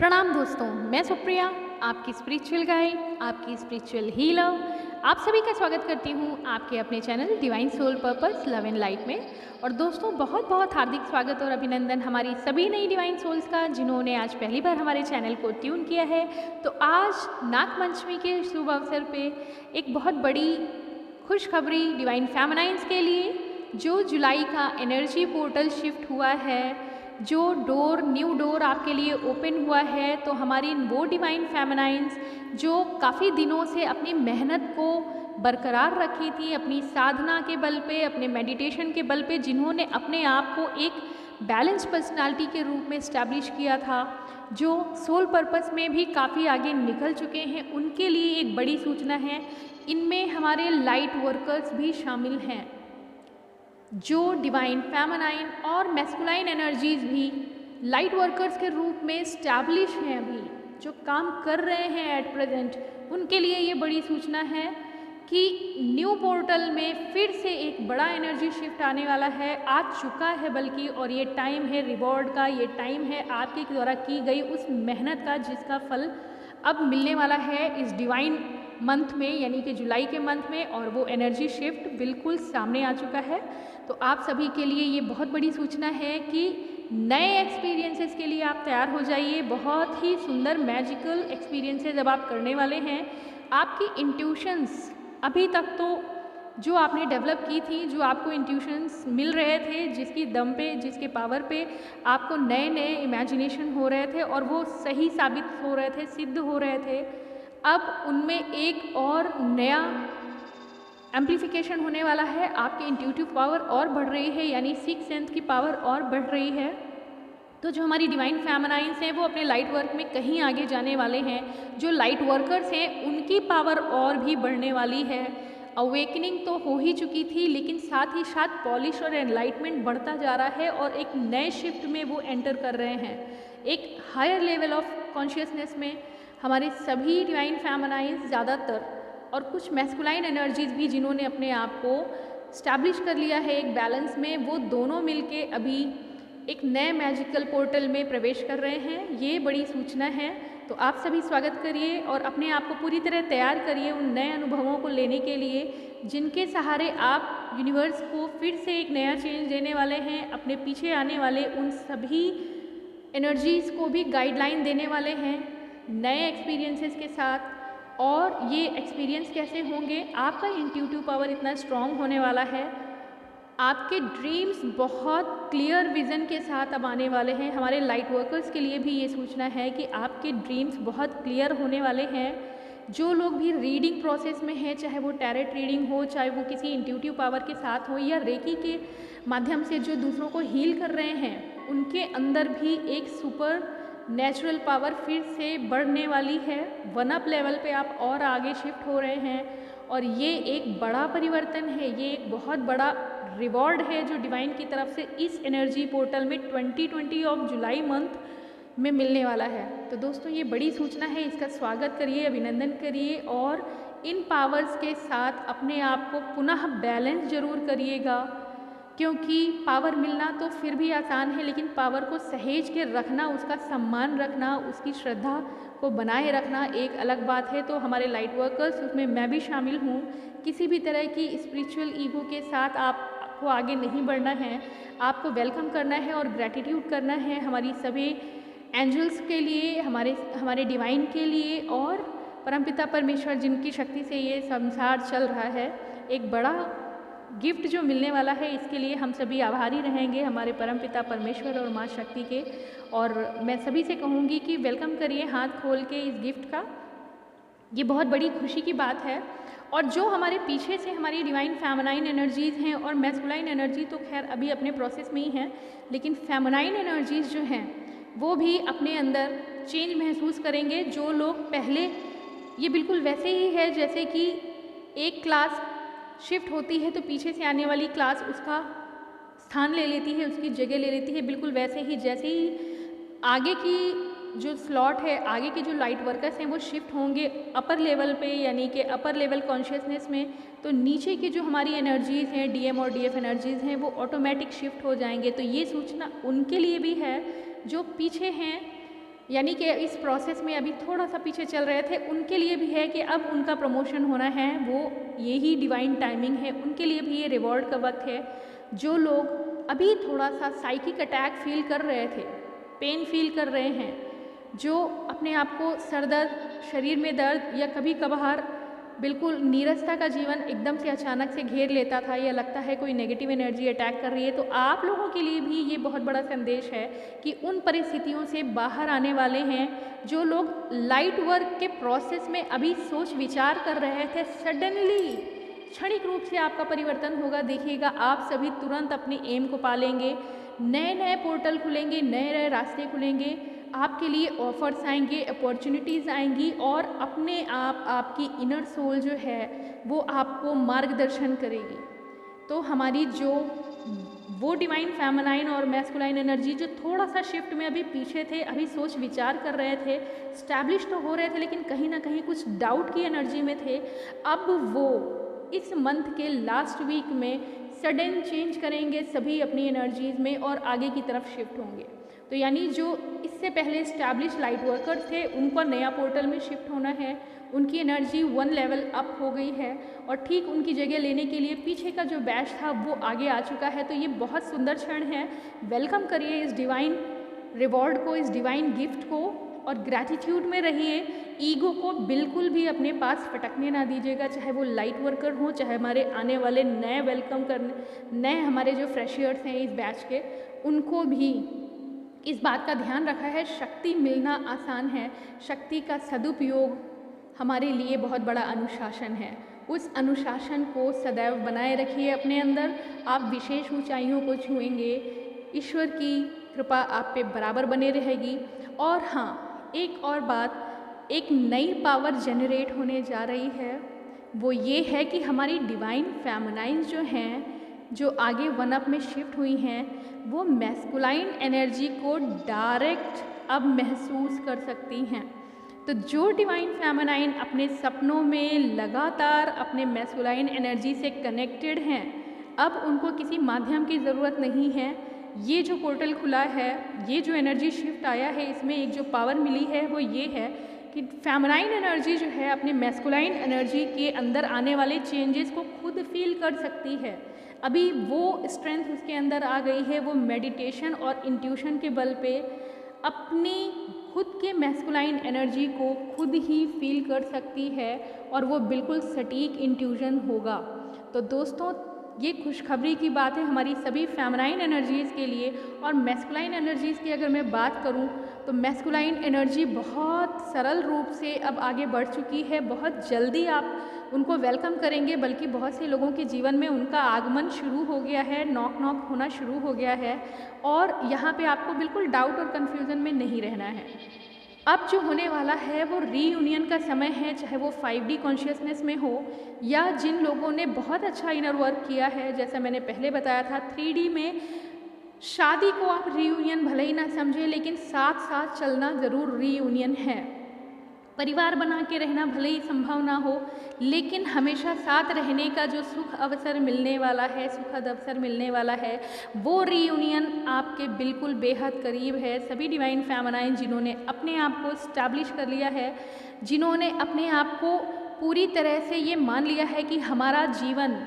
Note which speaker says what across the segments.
Speaker 1: प्रणाम दोस्तों, मैं सुप्रिया, आपकी स्पिरिचुअल गाइड, आपकी स्पिरिचुअल हीलर। आप सभी का स्वागत करती हूँ आपके अपने channel divine soul purpose love and light में। और दोस्तों, बहुत बहुत हार्दिक स्वागत और अभिनंदन हमारी सभी नई डिवाइन सोल्स का जिन्होंने आज पहली बार हमारे चैनल को ट्यून किया है। तो आज नागपंचमी के शुभ अवसर पे एक बहुत बड़ी खुशखबरी डिवाइन फेमिनाइंस के लिए, जो जुलाई का एनर्जी पोर्टल शिफ्ट हुआ है, जो न्यू डोर आपके लिए ओपन हुआ है। तो हमारी वो डिवाइन फेमिनाइंस जो काफ़ी दिनों से अपनी मेहनत को बरकरार रखी थी, अपनी साधना के बल पे, अपने मेडिटेशन के बल पे, जिन्होंने अपने आप को एक बैलेंस पर्सनालिटी के रूप में इस्टेब्लिश किया था, जो सोल पर्पस में भी काफ़ी आगे निकल चुके हैं, उनके लिए एक बड़ी सूचना है। इनमें हमारे लाइट वर्कर्स भी शामिल हैं, जो डिवाइन फेमिनाइन और मैस्कुलाइन एनर्जीज भी लाइट वर्कर्स के रूप में स्टैब्लिश हैं, अभी जो काम कर रहे हैं एट प्रेजेंट, उनके लिए ये बड़ी सूचना है कि न्यू पोर्टल में फिर से एक बड़ा एनर्जी शिफ्ट आने वाला है, आ चुका है बल्कि। और ये टाइम है रिवॉर्ड का, ये टाइम है आपके द्वारा की गई उस मेहनत का, जिसका फल अब मिलने वाला है इस डिवाइन मंथ में, यानी कि जुलाई के मंथ में। और वो एनर्जी शिफ्ट बिल्कुल सामने आ चुका है। तो आप सभी के लिए ये बहुत बड़ी सूचना है कि नए एक्सपीरियंसेस के लिए आप तैयार हो जाइए। बहुत ही सुंदर मैजिकल एक्सपीरियंसेस अब आप करने वाले हैं। आपकी इंट्यूशंस अभी तक तो जो आपने डेवलप की थी, जो आपको इंट्यूशंस मिल रहे थे, जिसकी दम पे, जिसके पावर पे आपको नए नए इमेजिनेशन हो रहे थे और वो सही साबित हो रहे थे, सिद्ध हो रहे थे, अब उनमें एक और नया एम्प्लीफिकेशन होने वाला है। आपकी इंट्यूटिव पावर और बढ़ रही है, यानी सिक्स सेंस की पावर और बढ़ रही है। तो जो हमारी डिवाइन फेमिनाइंस हैं, वो अपने लाइट वर्क में कहीं आगे जाने वाले हैं। जो लाइट वर्कर्स हैं, उनकी पावर और भी बढ़ने वाली है। अवेकनिंग तो हो ही चुकी थी, लेकिन साथ ही साथ पॉलिश और एनलाइटमेंट बढ़ता जा रहा है और एक नए शिफ्ट में वो एंटर कर रहे हैं। एक हायर लेवल ऑफ कॉन्शियसनेस में हमारे सभी डिवाइन फेमिनाइंस ज़्यादातर, और कुछ मैस्कुलाइन एनर्जीज भी जिन्होंने अपने आप को स्टैब्लिश कर लिया है एक बैलेंस में, वो दोनों मिलके अभी एक नए मैजिकल पोर्टल में प्रवेश कर रहे हैं। ये बड़ी सूचना है। तो आप सभी स्वागत करिए और अपने आप को पूरी तरह तैयार करिए उन नए अनुभवों को लेने के लिए, जिनके सहारे आप यूनिवर्स को फिर से एक नया चेंज देने वाले हैं। अपने पीछे आने वाले उन सभी एनर्जीज़ को भी गाइडलाइन देने वाले हैं नए एक्सपीरियंसेस के साथ। और ये एक्सपीरियंस कैसे होंगे? आपका इंट्यूटिव पावर इतना स्ट्रॉन्ग होने वाला है, आपके ड्रीम्स बहुत क्लियर विज़न के साथ अब आने वाले हैं। हमारे लाइट वर्कर्स के लिए भी ये सूचना है कि आपके ड्रीम्स बहुत क्लियर होने वाले हैं। जो लोग भी रीडिंग प्रोसेस में हैं, चाहे वो टैरेट रीडिंग हो, चाहे वो किसी इंट्यूटिव पावर के साथ हो, या रेकी के माध्यम से जो दूसरों को हील कर रहे हैं, उनके अंदर भी एक सुपर नेचुरल पावर फिर से बढ़ने वाली है। वन अप लेवल पे आप और आगे शिफ्ट हो रहे हैं और ये एक बड़ा परिवर्तन है, ये एक बहुत बड़ा रिवॉर्ड है जो डिवाइन की तरफ से इस एनर्जी पोर्टल में 2020 ऑफ जुलाई मंथ में मिलने वाला है। तो दोस्तों, ये बड़ी सूचना है, इसका स्वागत करिए, अभिनंदन करिए और इन पावर्स के साथ अपने आप को पुनः बैलेंस जरूर करिएगा। क्योंकि पावर मिलना तो फिर भी आसान है, लेकिन पावर को सहेज के रखना, उसका सम्मान रखना, उसकी श्रद्धा को बनाए रखना एक अलग बात है। तो हमारे लाइट वर्कर्स, उसमें मैं भी शामिल हूँ, किसी भी तरह की स्पिरिचुअल ईगो के साथ आपको आगे नहीं बढ़ना है। आपको वेलकम करना है और ग्रैटिट्यूड करना है हमारी सभी एंजल्स के लिए, हमारे डिवाइन के लिए और परमपिता परमेश्वर, जिनकी शक्ति से ये संसार चल रहा है। एक बड़ा गिफ्ट जो मिलने वाला है, इसके लिए हम सभी आभारी रहेंगे हमारे परमपिता परमेश्वर और माँ शक्ति के। और मैं सभी से कहूँगी कि वेलकम करिए हाथ खोल के इस गिफ्ट का। ये बहुत बड़ी खुशी की बात है। और जो हमारे पीछे से हमारी डिवाइन फेमिनाइन एनर्जीज़ हैं, और मैस्कुलाइन एनर्जी तो खैर अभी अपने प्रोसेस में ही हैं, लेकिन फेमिनाइन एनर्जीज़ जो हैं वो भी अपने अंदर चेंज महसूस करेंगे। जो लोग पहले, ये बिल्कुल वैसे ही है जैसे कि एक क्लास शिफ्ट होती है तो पीछे से आने वाली क्लास उसका स्थान ले लेती है, उसकी जगह ले लेती है, बिल्कुल वैसे ही जैसे ही आगे की जो स्लॉट है, आगे के जो लाइट वर्कर्स हैं वो शिफ्ट होंगे अपर लेवल पे, यानी कि अपर लेवल कॉन्शियसनेस में, तो नीचे की जो हमारी एनर्जीज़ हैं, डीएम और डीएफ एनर्जीज़ हैं, वो ऑटोमेटिक शिफ्ट हो जाएंगे। तो ये सूचना उनके लिए भी है जो पीछे हैं यानी कि इस प्रोसेस में अभी थोड़ा सा पीछे चल रहे थे, उनके लिए भी है कि अब उनका प्रमोशन होना है, वो यही डिवाइन टाइमिंग है, उनके लिए भी ये रिवॉर्ड का वक्त है। जो लोग अभी थोड़ा सा साइकिक अटैक फील कर रहे थे, पेन फील कर रहे हैं, जो अपने आप को सर दर्द, शरीर में दर्द या कभी कभार बिल्कुल नीरसता का जीवन एकदम से अचानक से घेर लेता था, या लगता है कोई नेगेटिव एनर्जी अटैक कर रही है, तो आप लोगों के लिए भी ये बहुत बड़ा संदेश है कि उन परिस्थितियों से बाहर आने वाले हैं। जो लोग लाइट वर्क के प्रोसेस में अभी सोच विचार कर रहे थे, सडनली क्षणिक रूप से आपका परिवर्तन होगा। देखिएगा, आप सभी तुरंत अपनी एम को पालेंगे, नए नए पोर्टल खुलेंगे, नए नए रास्ते खुलेंगे, आपके लिए ऑफर्स आएंगे, अपॉर्चुनिटीज़ आएंगी, और अपने आप आपकी इनर सोल जो है वो आपको मार्गदर्शन करेगी। तो हमारी जो वो डिवाइन फेमिनाइन और मैस्कुलाइन एनर्जी जो थोड़ा सा शिफ्ट में अभी पीछे थे, अभी सोच विचार कर रहे थे, स्टैब्लिश तो हो रहे थे, लेकिन कहीं ना कहीं कुछ डाउट की एनर्जी में थे, अब वो इस मंथ के लास्ट वीक में सडन चेंज करेंगे सभी अपनी एनर्जीज़ में और आगे की तरफ शिफ्ट होंगे। तो यानी जो इससे पहले स्टैब्लिश लाइट वर्कर्स थे, उनको नया पोर्टल में शिफ्ट होना है, उनकी एनर्जी 1 लेवल अप हो गई है, और ठीक उनकी जगह लेने के लिए पीछे का जो बैच था वो आगे आ चुका है। तो ये बहुत सुंदर क्षण है। वेलकम करिए इस डिवाइन रिवॉर्ड को, इस डिवाइन गिफ्ट को, और ग्रैटिट्यूड में रहिए। ईगो को बिल्कुल भी अपने पास फटकने ना दीजिएगा, चाहे वो लाइट वर्कर हो, चाहे हमारे आने वाले नए वेलकम करने, नए हमारे जो फ्रेशर्स हैं इस बैच के, उनको भी इस बात का ध्यान रखा है, शक्ति मिलना आसान है, शक्ति का सदुपयोग हमारे लिए बहुत बड़ा अनुशासन है। उस अनुशासन को सदैव बनाए रखिए अपने अंदर, आप विशेष ऊंचाइयों को छुएंगे, ईश्वर की कृपा आप पे बराबर बने रहेगी। और हाँ, एक और बात, एक नई पावर जनरेट होने जा रही है, वो ये है कि हमारी डिवाइन फेमिनाइन जो हैं, जो आगे 1 अप में शिफ्ट हुई हैं, वो मैस्कुलाइन एनर्जी को डायरेक्ट अब महसूस कर सकती हैं। तो जो डिवाइन फेमिनाइन अपने सपनों में लगातार अपने मैस्कुलाइन एनर्जी से कनेक्टेड हैं, अब उनको किसी माध्यम की ज़रूरत नहीं है। ये जो पोर्टल खुला है, ये जो एनर्जी शिफ्ट आया है, इसमें एक जो पावर मिली है वो ये है कि फेमिनाइन एनर्जी जो है अपने मैस्कुलाइन एनर्जी के अंदर आने वाले चेंजेस को खुद फील कर सकती है। अभी वो स्ट्रेंथ उसके अंदर आ गई है, वो मेडिटेशन और इंट्यूशन के बल पे अपनी खुद के मैस्कुलाइन एनर्जी को खुद ही फील कर सकती है, और वो बिल्कुल सटीक इंट्यूशन होगा। तो दोस्तों, ये खुशखबरी की बात है हमारी सभी फेमिनाइन एनर्जीज़ के लिए। और मैस्कुलाइन एनर्जीज़ की अगर मैं बात करूं, तो मैस्कुलाइन एनर्जी बहुत सरल रूप से अब आगे बढ़ चुकी है। बहुत जल्दी आप उनको वेलकम करेंगे, बल्कि बहुत से लोगों के जीवन में उनका आगमन शुरू हो गया है, नॉक नॉक होना शुरू हो गया है, और यहाँ पे आपको बिल्कुल डाउट और कन्फ्यूज़न में नहीं रहना है। अब जो होने वाला है वो रीयूनियन का समय है, चाहे वो 5D कॉन्शियसनेस में हो, या जिन लोगों ने बहुत अच्छा इनर वर्क किया है, जैसा मैंने पहले बताया था 3D में। शादी को आप रीयूनियन भले ही ना समझें, लेकिन साथ साथ चलना ज़रूर रीयूनियन है। परिवार बना के रहना भले ही संभव ना हो, लेकिन हमेशा साथ रहने का जो सुख अवसर मिलने वाला है, सुखद अवसर मिलने वाला है, वो रीयूनियन आपके बिल्कुल बेहद करीब है। सभी डिवाइन फेमिनाइन जिन्होंने अपने आप को स्टैब्लिश कर लिया है, जिन्होंने अपने आप को पूरी तरह से ये मान लिया है कि हमारा जीवन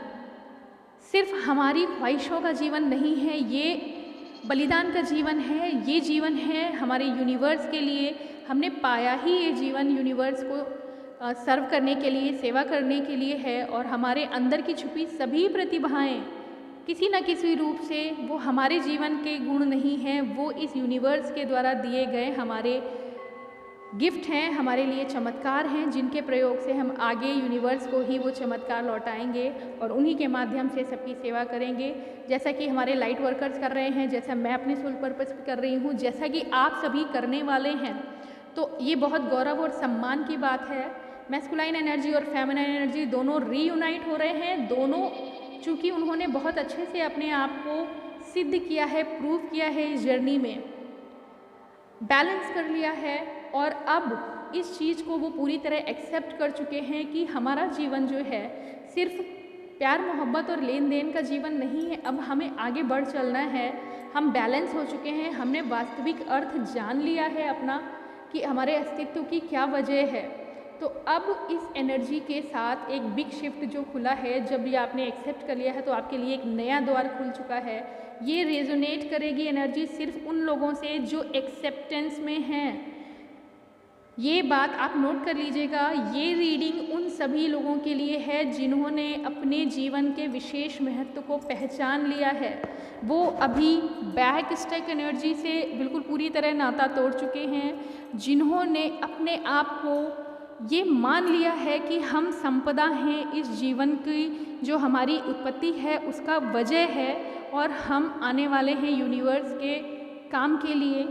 Speaker 1: सिर्फ हमारी ख्वाहिशों का जीवन नहीं है, ये बलिदान का जीवन है, ये जीवन है हमारे यूनिवर्स के लिए। हमने पाया ही ये जीवन यूनिवर्स को सर्व करने के लिए, सेवा करने के लिए है, और हमारे अंदर की छुपी सभी प्रतिभाएं किसी न किसी रूप से वो हमारे जीवन के गुण नहीं हैं, वो इस यूनिवर्स के द्वारा दिए गए हमारे गिफ्ट हैं, हमारे लिए चमत्कार हैं, जिनके प्रयोग से हम आगे यूनिवर्स को ही वो चमत्कार लौटाएंगे और उन्हीं के माध्यम से सबकी सेवा करेंगे। जैसा कि हमारे लाइट वर्कर्स कर रहे हैं, जैसा मैं अपने सोल पर्पस पे कर रही हूँ, जैसा कि आप सभी करने वाले हैं, तो ये बहुत गौरव और सम्मान की बात है। मैस्कुलाइन एनर्जी और फेमिनाइन एनर्जी दोनों रीयूनाइट हो रहे हैं। दोनों चूँकि उन्होंने बहुत अच्छे से अपने आप को सिद्ध किया है, प्रूव किया है, इस जर्नी में बैलेंस कर लिया है, और अब इस चीज़ को वो पूरी तरह एक्सेप्ट कर चुके हैं कि हमारा जीवन जो है सिर्फ प्यार मोहब्बत और लेन देन का जीवन नहीं है, अब हमें आगे बढ़ चलना है। हम बैलेंस हो चुके हैं, हमने वास्तविक अर्थ जान लिया है अपना, कि हमारे अस्तित्व की क्या वजह है। तो अब इस एनर्जी के साथ एक बिग शिफ्ट जो खुला है, जब ये आपने एक्सेप्ट कर लिया है तो आपके लिए एक नया द्वार खुल चुका है। ये रेजोनेट करेगी एनर्जी सिर्फ उन लोगों से जो एक्सेप्टेंस में हैं। ये बात आप नोट कर लीजिएगा, ये रीडिंग उन सभी लोगों के लिए है जिन्होंने अपने जीवन के विशेष महत्व को पहचान लिया है। वो अभी बैक स्टैक एनर्जी से बिल्कुल पूरी तरह नाता तोड़ चुके हैं, जिन्होंने अपने आप को ये मान लिया है कि हम संपदा हैं, इस जीवन की जो हमारी उत्पत्ति है उसका वजह है, और हम आने वाले हैं यूनिवर्स के काम के लिए,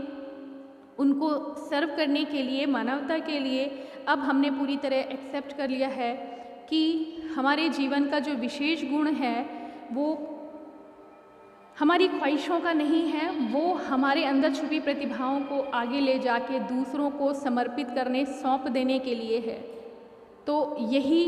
Speaker 1: उनको सर्व करने के लिए, मानवता के लिए। अब हमने पूरी तरह एक्सेप्ट कर लिया है कि हमारे जीवन का जो विशेष गुण है वो हमारी ख्वाहिशों का नहीं है, वो हमारे अंदर छुपी प्रतिभाओं को आगे ले जाके दूसरों को समर्पित करने, सौंप देने के लिए है। तो यही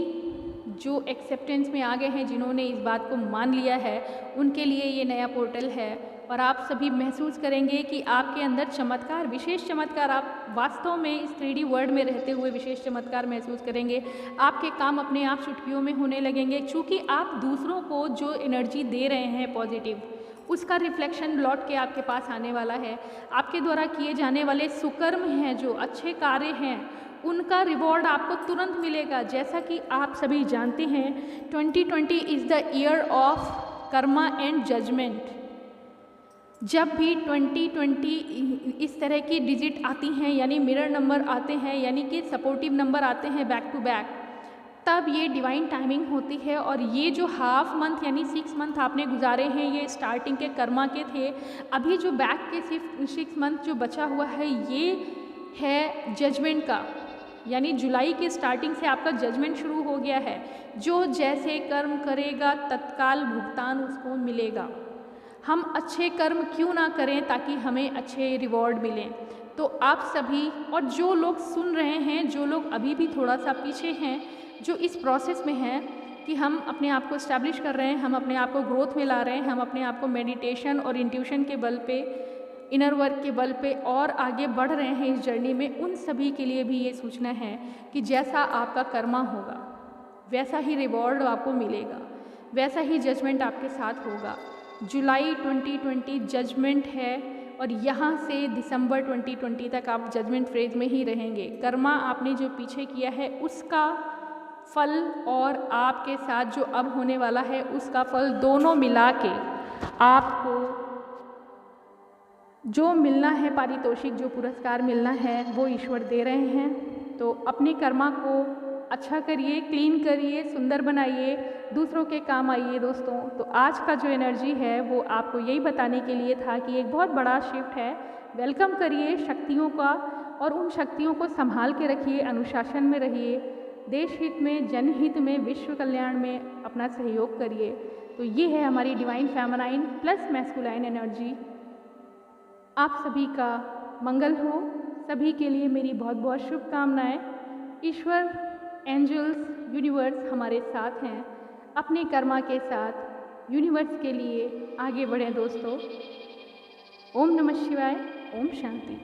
Speaker 1: जो एक्सेप्टेंस में आ गए हैं, जिन्होंने इस बात को मान लिया है, उनके लिए ये नया पोर्टल है। और आप सभी महसूस करेंगे कि आपके अंदर चमत्कार, विशेष चमत्कार, आप वास्तव में इस 3D वर्ल्ड में रहते हुए विशेष चमत्कार महसूस करेंगे। आपके काम अपने आप चुटकियों में होने लगेंगे, क्योंकि आप दूसरों को जो एनर्जी दे रहे हैं पॉजिटिव, उसका रिफ्लेक्शन लौट के आपके पास आने वाला है। आपके द्वारा किए जाने वाले सुकर्म हैं, जो अच्छे कार्य हैं, उनका रिवॉर्ड आपको तुरंत मिलेगा। जैसा कि आप सभी जानते हैं, 2020 is the year of karma and judgement. जब भी 2020 इस तरह की डिजिट आती हैं, यानी मिरर नंबर आते हैं, यानी कि सपोर्टिव नंबर आते हैं बैक टू बैक, तब ये डिवाइन टाइमिंग होती है। और ये जो हाफ मंथ यानी 6 मंथ आपने गुजारे हैं, ये स्टार्टिंग के कर्मा के थे। अभी जो बैक के सिर्फ 6 मंथ जो बचा हुआ है, ये है जजमेंट का, यानी जुलाई के स्टार्टिंग से आपका जजमेंट शुरू हो गया है। जो जैसे कर्म करेगा तत्काल भुगतान उसको मिलेगा। हम अच्छे कर्म क्यों ना करें ताकि हमें अच्छे रिवॉर्ड मिलें। तो आप सभी, और जो लोग सुन रहे हैं, जो लोग अभी भी थोड़ा सा पीछे हैं, जो इस प्रोसेस में हैं कि हम अपने आप को इस्टेब्लिश कर रहे हैं, हम अपने आप को ग्रोथ में ला रहे हैं, हम अपने आप को मेडिटेशन और इंट्यूशन के बल पे, इनर वर्क के बल पे और आगे बढ़ रहे हैं इस जर्नी में, उन सभी के लिए भी ये सूचना है कि जैसा आपका कर्मा होगा वैसा ही रिवॉर्ड आपको मिलेगा, वैसा ही जजमेंट आपके साथ होगा। जुलाई 2020 जजमेंट है, और यहाँ से दिसंबर 2020 तक आप जजमेंट फेज में ही रहेंगे। कर्मा आपने जो पीछे किया है उसका फल और आपके साथ जो अब होने वाला है उसका फल, दोनों मिला के आपको जो मिलना है, पारितोषिक जो पुरस्कार मिलना है, वो ईश्वर दे रहे हैं। तो अपने कर्मा को अच्छा करिए, क्लीन करिए, सुंदर बनाइए, दूसरों के काम आइए दोस्तों। तो आज का जो एनर्जी है वो आपको यही बताने के लिए था कि एक बहुत बड़ा शिफ्ट है। वेलकम करिए शक्तियों का, और उन शक्तियों को संभाल के रखिए, अनुशासन में रहिए, देश हित में, जनहित में, विश्व कल्याण में अपना सहयोग करिए। तो ये है हमारी divine feminine plus masculine energy. आप सभी का मंगल हो, सभी के लिए मेरी बहुत बहुत शुभकामनाएं। ईश्वर, एंजल्स, यूनिवर्स हमारे साथ हैं। अपने कर्मा के साथ यूनिवर्स के लिए आगे बढ़ें दोस्तों। ओम नमः शिवाय, ओम शांति।